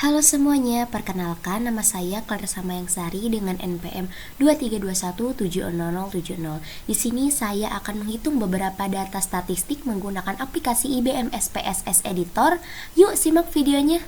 Halo semuanya, perkenalkan nama saya Clara Samayangsari dengan NPM 2321700070. Di sini saya akan menghitung beberapa data statistik menggunakan aplikasi IBM SPSS Editor. Yuk simak videonya.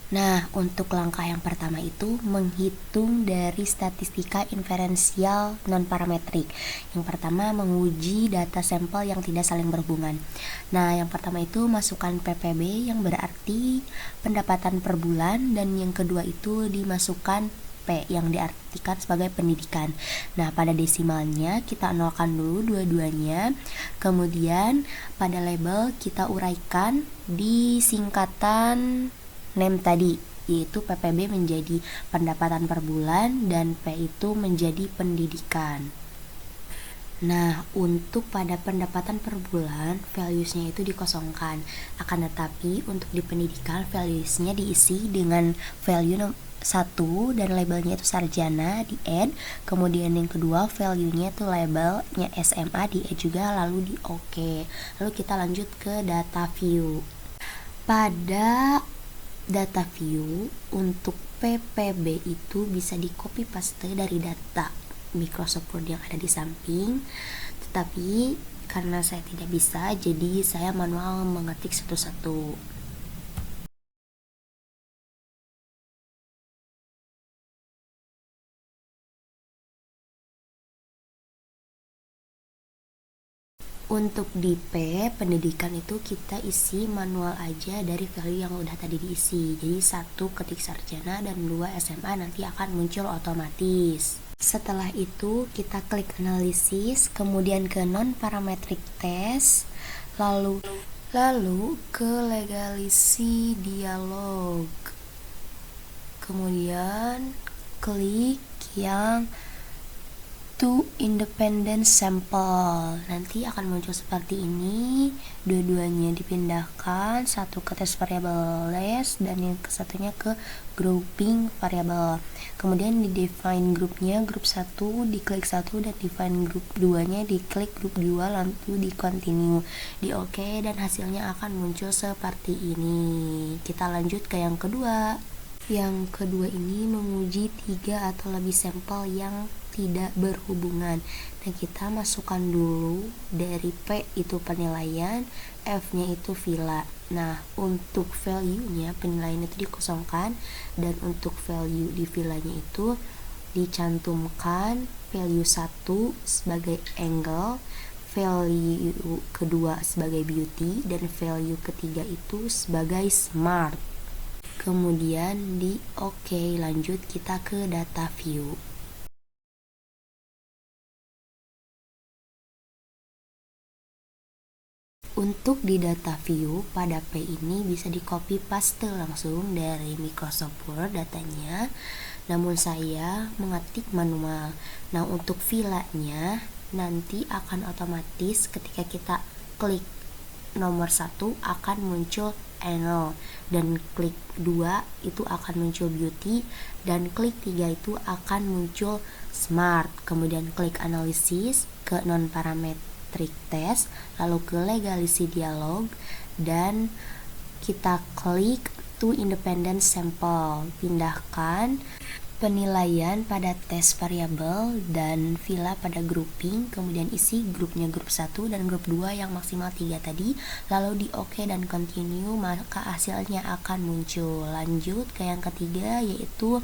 Nah, untuk langkah yang pertama itu menghitung dari statistika inferensial non-parametrik. Yang pertama menguji data sampel yang tidak saling berhubungan. Nah, yang pertama itu masukkan PPB yang berarti pendapatan per bulan, dan yang kedua itu dimasukkan P yang diartikan sebagai pendidikan. Nah, pada desimalnya kita nolkan dulu dua-duanya. Kemudian pada label kita uraikan di singkatan name tadi, yaitu PPB menjadi pendapatan per bulan dan P itu menjadi pendidikan. Nah, untuk pada pendapatan per bulan, values-nya itu dikosongkan. Akan tetapi untuk di pendidikan, values-nya diisi dengan value 1 dan labelnya itu sarjana di add. Kemudian yang kedua, value-nya itu labelnya SMA di add juga, lalu di OK. Lalu kita lanjut ke data view. Pada data view untuk PPB itu bisa di copy paste dari data Microsoft Word yang ada di samping, tetapi karena saya tidak bisa, jadi saya manual mengetik satu-satu. Untuk di P pendidikan itu kita isi manual aja dari value yang udah tadi diisi. Jadi 1 ketik sarjana dan 2 SMA nanti akan muncul otomatis. Setelah itu kita klik analisis, kemudian ke non parametric test, lalu ke legalisi dialog. Kemudian klik yang to independent sample. Nanti akan muncul seperti ini. Dua-duanya dipindahkan, satu ke test variable list dan yang kesatunya ke grouping variable. Kemudian di define grupnya, grup 1 diklik 1 dan define grup 2 nya diklik grup 2, lalu di continue, di OK, dan hasilnya akan muncul seperti ini. Kita lanjut ke yang kedua. Yang kedua ini menguji 3 atau lebih sampel yang tidak berhubungan. Nah, kita masukkan dulu dari P itu penilaian, F-nya itu villa. Nah, untuk value-nya penilaian itu dikosongkan, dan untuk value di villanya itu dicantumkan value 1 sebagai angle, value kedua sebagai beauty, dan value ketiga itu sebagai smart. Kemudian di OK, lanjut kita ke data view. Untuk di data view pada P ini bisa di copy paste langsung dari Microsoft Word datanya, namun saya mengetik manual. Nah, untuk villanya nanti akan otomatis ketika kita klik nomor 1 akan muncul angle, dan klik 2 itu akan muncul beauty, dan klik 3 itu akan muncul smart. Kemudian klik analisis ke non parametric test, lalu ke legalisi dialog, dan kita klik to independent sample, pindahkan penilaian pada tes variabel dan villa pada grouping, kemudian isi grupnya grup 1 dan grup 2 yang maksimal 3 tadi, lalu di OK dan continue, maka hasilnya akan muncul. Lanjut ke yang ketiga, yaitu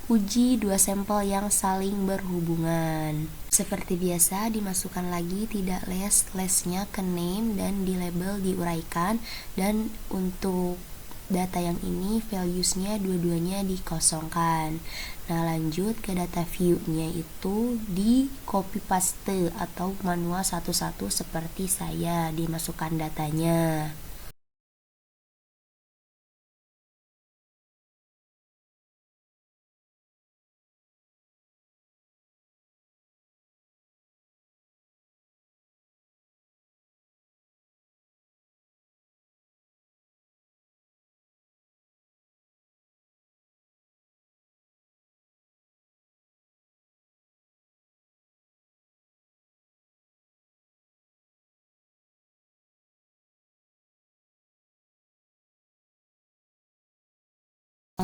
uji 2 sampel yang saling berhubungan. Seperti biasa, dimasukkan lagi tidak lesnya ke name dan di label diuraikan, dan untuk data yang ini values-nya dua-duanya dikosongkan. Nah, lanjut ke data view-nya itu di copy paste atau manual satu-satu seperti saya, dimasukkan datanya.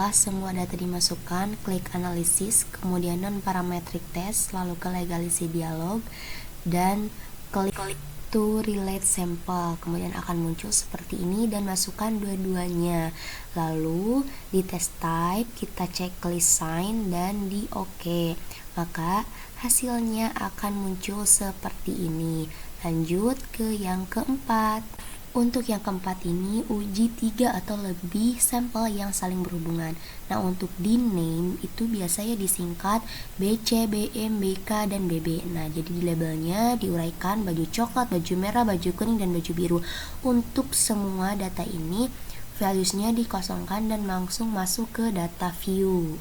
Setelah semua data dimasukkan, klik analisis, kemudian non-parametric test, lalu ke legalisi dialog, dan klik to relate sample. Kemudian akan muncul seperti ini dan masukkan dua-duanya. Lalu di test type kita cek list sign dan di OK. Maka hasilnya akan muncul seperti ini. Lanjut ke yang keempat. Untuk yang keempat ini, uji 3 atau lebih sampel yang saling berhubungan. Nah, untuk di name itu biasanya disingkat BC, BM, BK, dan BB. Nah, jadi di labelnya diuraikan baju coklat, baju merah, baju kuning, dan baju biru. Untuk semua data ini, values-nya dikosongkan dan langsung masuk ke data view.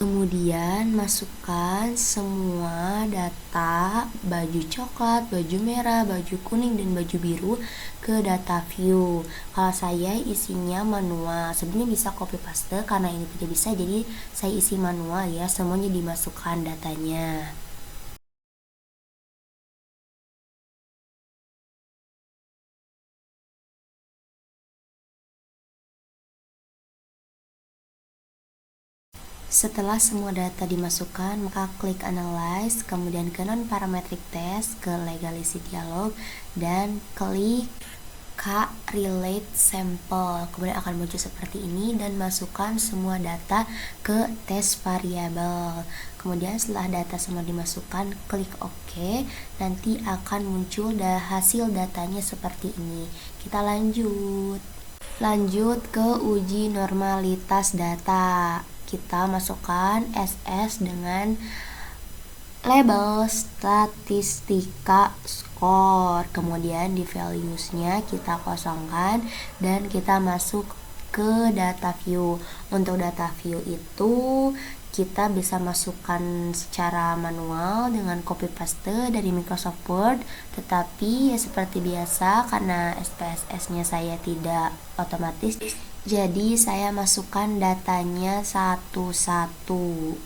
Kemudian masukkan semua data baju coklat, baju merah, baju kuning, dan baju biru ke data view. Kalau saya isinya manual, sebenarnya bisa copy paste, karena ini tidak bisa jadi saya isi manual ya, semuanya dimasukkan datanya. Setelah semua data dimasukkan, maka klik Analyze, kemudian ke Non-Parametric Test, ke Legalisi Dialog, dan klik Relate Sample. Kemudian akan muncul seperti ini dan masukkan semua data ke test variabel. Kemudian setelah data semua dimasukkan, klik OK. Nanti akan muncul hasil datanya seperti ini. Kita lanjut ke uji normalitas data. Kita masukkan SS dengan label statistika skor. Kemudian di values-nya kita kosongkan dan kita masuk ke data view. Untuk data view itu kita bisa masukkan secara manual dengan copy paste dari Microsoft Word, tetapi ya seperti biasa karena SPSS-nya saya tidak otomatis, jadi saya masukkan datanya satu-satu.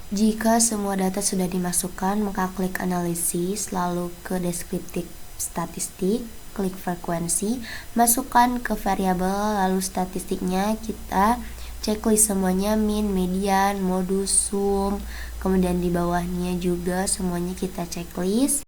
Jika semua data sudah dimasukkan, maka klik analisis, lalu ke deskriptif statistik, klik frekuensi, masukkan ke variabel, lalu statistiknya kita checklist semuanya, min, median, modus, sum, kemudian di bawahnya juga semuanya kita checklist.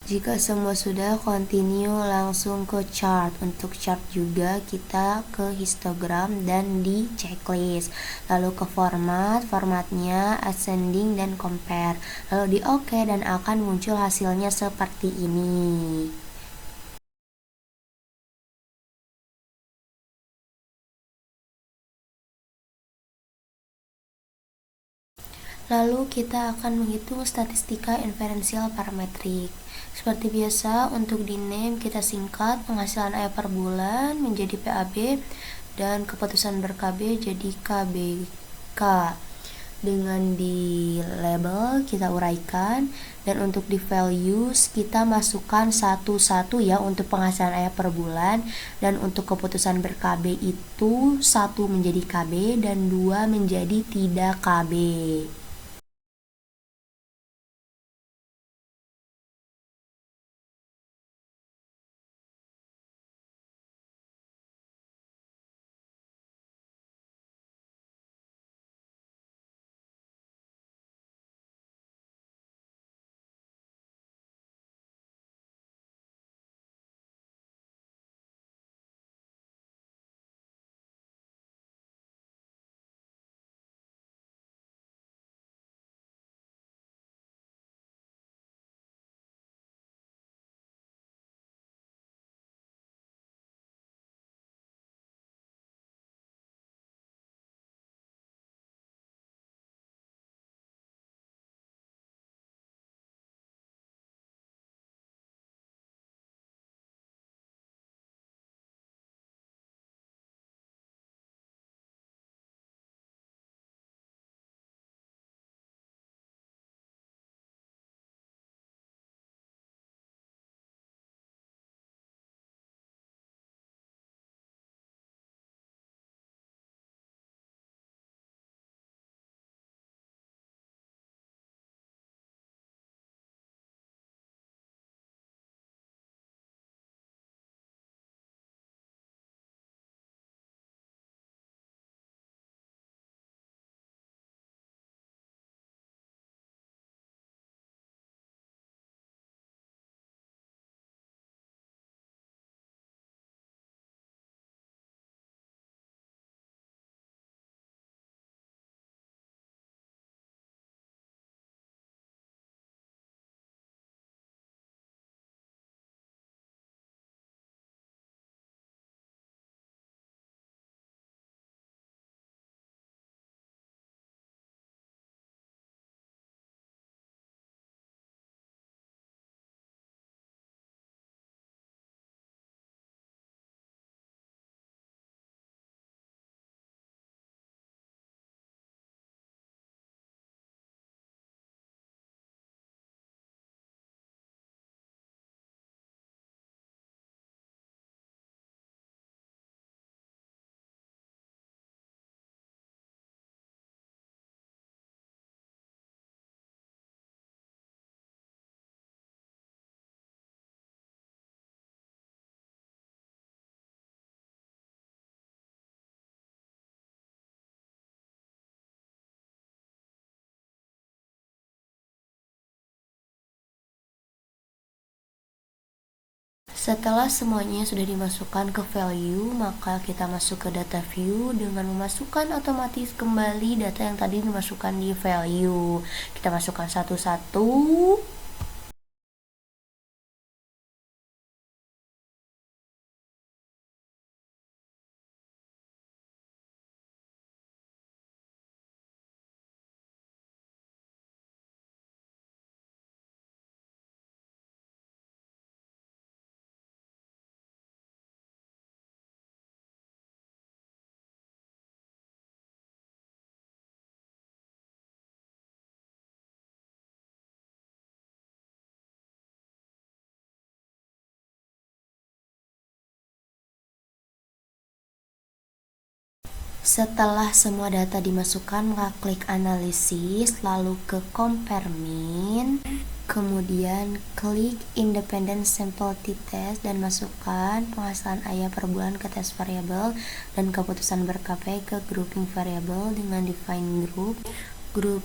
Jika semua sudah, continue langsung ke chart. Untuk chart juga kita ke histogram dan di checklist. Lalu ke formatnya ascending dan compare. Lalu di OK dan akan muncul hasilnya seperti ini. Lalu kita akan menghitung statistika inferensial parametrik. Seperti biasa, untuk di name kita singkat penghasilan ayah per bulan menjadi PAB dan keputusan ber-KB jadi KBK. Dengan di label kita uraikan, dan untuk di values kita masukkan satu-satu ya untuk penghasilan ayah per bulan, dan untuk keputusan ber-KB itu 1 menjadi KB dan 2 menjadi tidak KB. Setelah semuanya sudah dimasukkan ke value, maka kita masuk ke data view dengan memasukkan otomatis kembali data yang tadi dimasukkan di value. Kita masukkan satu-satu. Setelah semua data dimasukkan, maka klik analisis, lalu ke compare min, kemudian klik independent sample t-test dan masukkan penghasilan ayah per bulan ke test variable dan keputusan ber-KP ke grouping variable dengan define group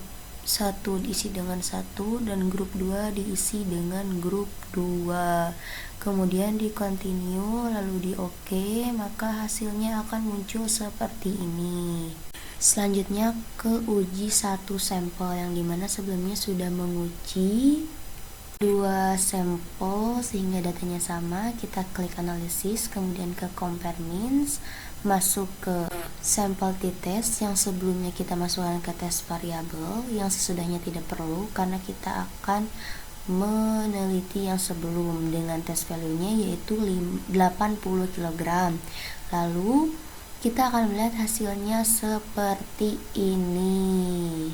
1 diisi dengan 1 dan grup 2 diisi dengan grup 2. Kemudian di continue lalu di OK, maka hasilnya akan muncul seperti ini. Selanjutnya ke uji satu sampel yang dimana sebelumnya sudah menguji 2 sampel sehingga datanya sama. Kita klik analisis, kemudian ke compare means, masuk ke sampel t-test yang sebelumnya kita masukkan ke test variabel, yang sesudahnya tidak perlu karena kita akan meneliti yang sebelum dengan test value-nya yaitu 80 kg. Lalu kita akan melihat hasilnya seperti ini.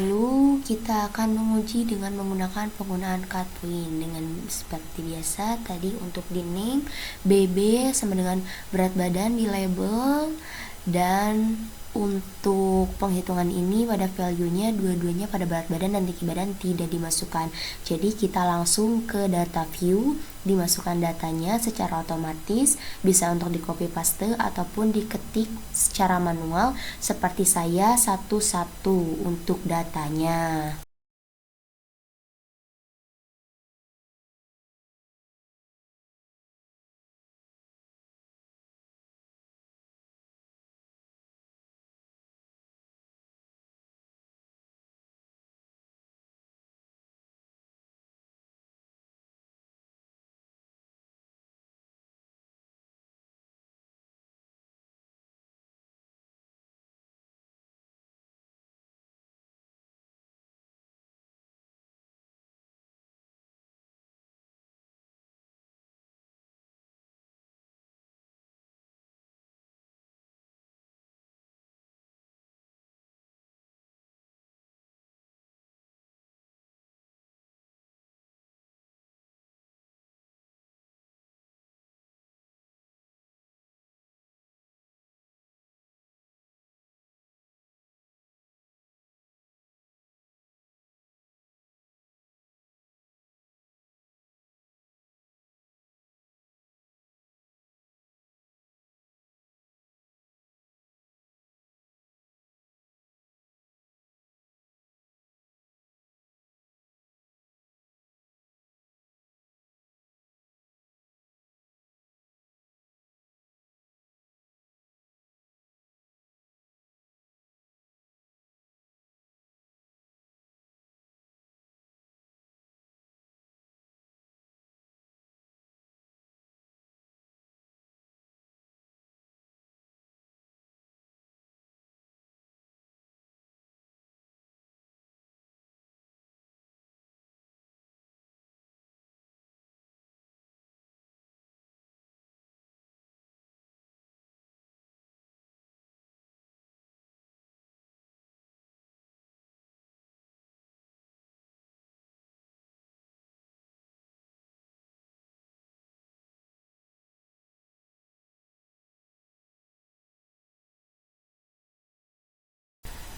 Lalu kita akan menguji dengan menggunakan penggunaan Katwin dengan seperti biasa tadi untuk di name, BB sama dengan berat badan di label, dan untuk penghitungan ini pada value-nya dua-duanya pada berat badan dan tinggi badan tidak dimasukkan. Jadi kita langsung ke data view, dimasukkan datanya secara otomatis, bisa untuk di copy paste ataupun diketik secara manual seperti saya satu-satu untuk datanya.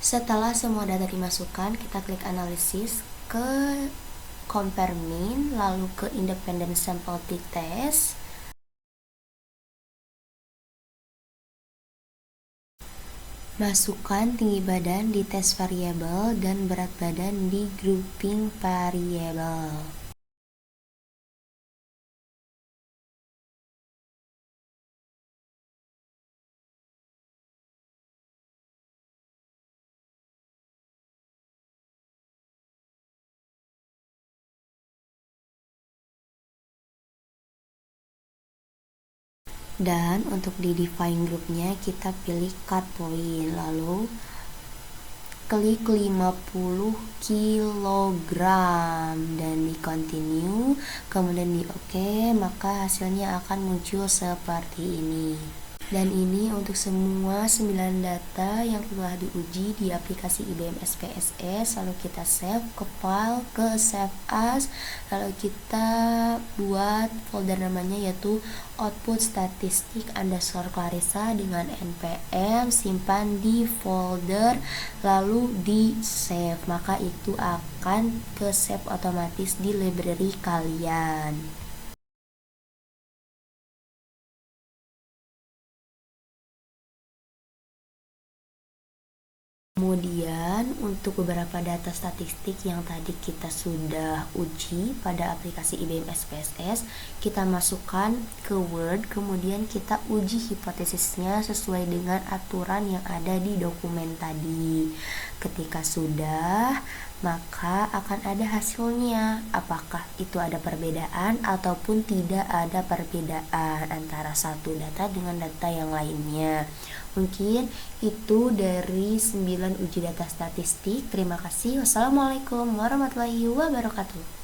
Setelah semua data dimasukkan, kita klik analisis, ke compare mean, lalu ke independent sample t-test. Masukkan tinggi badan di test variabel dan berat badan di grouping variabel. Dan untuk di define grupnya kita pilih cut point, lalu klik 50 kg dan di continue, kemudian di OK, maka hasilnya akan muncul seperti ini. Dan ini untuk semua 9 data yang telah diuji di aplikasi IBM SPSS. Lalu kita save ke file, ke save as, lalu kita buat folder namanya yaitu output statistik underscore Clarissa dengan npm, simpan di folder, lalu di save, maka itu akan ke save otomatis di library kalian. Kemudian untuk beberapa data statistik yang tadi kita sudah uji pada aplikasi IBM SPSS, kita masukkan ke Word, kemudian kita uji hipotesisnya sesuai dengan aturan yang ada di dokumen tadi. Ketika sudah, maka akan ada hasilnya. Apakah itu ada perbedaan ataupun tidak ada perbedaan antara satu data dengan data yang lainnya. Mungkin itu dari 9 uji data statistik. Terima kasih. Wassalamualaikum warahmatullahi wabarakatuh.